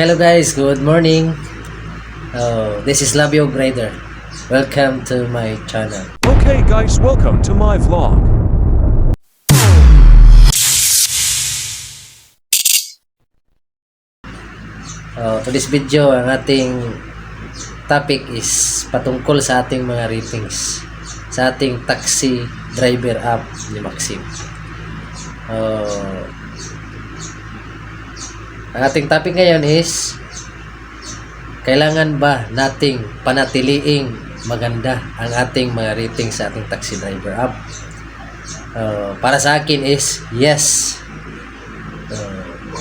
Hello guys, good morning. This is Labio Grader. Welcome to my channel. Okay guys, welcome to my vlog. Today's video, ang ating topic is patungkol sa ating mga ratings sa ating taxi driver app ni Maxim. Ang ating topic ngayon is kailangan ba nating panatiliing maganda ang ating mga ratings sa ating taxi driver app? Para sa akin is yes.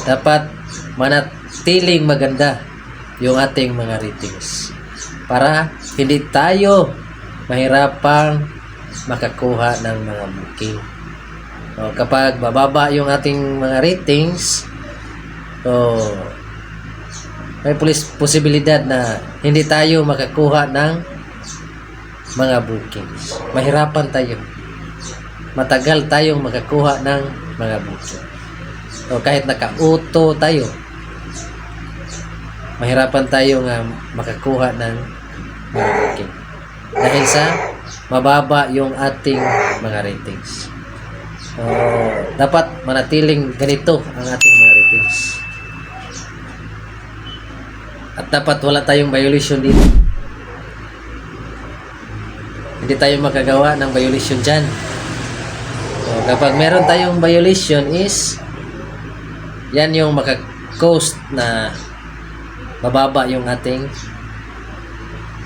Dapat manatiling maganda yung ating mga ratings para hindi tayo mahirapang makakuha ng mga booking. Kapag bababa yung ating mga ratings, may posibilidad na hindi tayo makakuha ng mga bookings. Mahirapan tayo. Matagal tayong makakuha ng mga booking. Kahit naka-auto tayo, mahirapan tayo nga makakuha ng mga booking. Dahil sa mababa yung ating mga ratings. Dapat manatiling ganito ang ating mga ratings. At dapat wala tayong violation dito. Hindi tayo makagawa ng violation dyan. Kapag meron tayong violation is yan yung maka-cost na bababa yung ating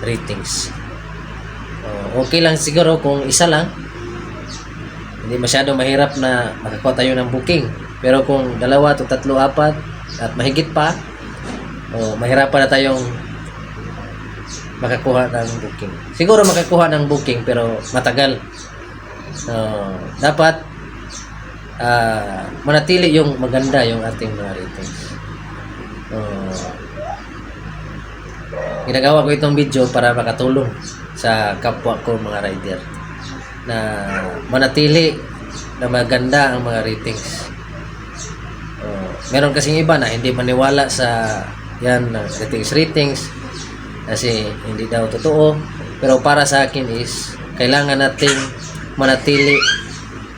ratings. Okay lang siguro kung isa lang. Hindi masyado mahirap na makakuha tayo ng booking. Pero kung 2 to 3, 4 at mahigit pa, mahirapan na tayong makakuha ng booking. Siguro makakuha ng booking pero matagal. Dapat manatili yung maganda yung ating mga ratings. Ginagawa ko itong video para makatulong sa kapwa ko mga rider na manatili na maganda ang mga ratings. Meron kasing iba na hindi maniwala sa yan ratings kasi hindi daw totoo, pero para sa akin is kailangan nating manatili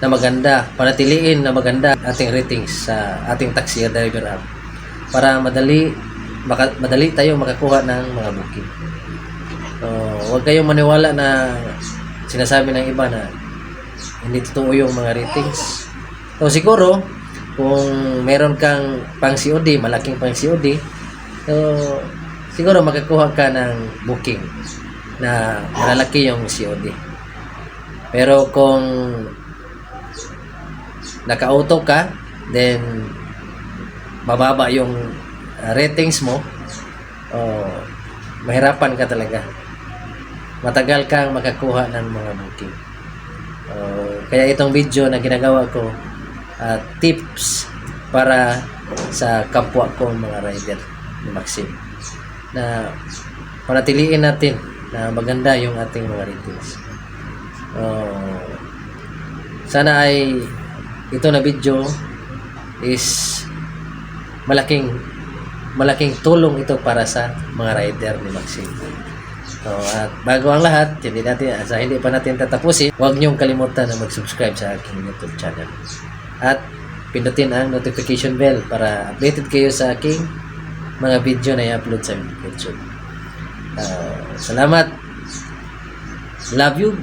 na maganda, panatiliin na maganda ating ratings sa ating taxi driver app para madali tayo makakuha ng mga booking. Huwag kayong maniwala na sinasabi ng iba na hindi totoo yung mga ratings. Siguro kung meron kang pang COD, malaking pang COD, siguro makakuha ka ng booking na malalaki yung COD. Pero kung naka-auto ka, then mababa yung ratings mo, mahirapan ka talaga. Matagal kang makakuha ng mga booking. Kaya itong video na ginagawa ko, tips para sa kapwa ko mga rider ni Maxim, na panatiliin natin na maganda yung ating mga ratings. Sana ay ito na video is malaking tulong ito para sa mga rider ni Maxim. At bago ang lahat, hindi pa natin tatapusin, huwag niyong kalimutan na mag-subscribe sa aking YouTube channel. At pindutin ang notification bell para updated kayo sa aking mga video na i-upload sa YouTube. Salamat. Love you.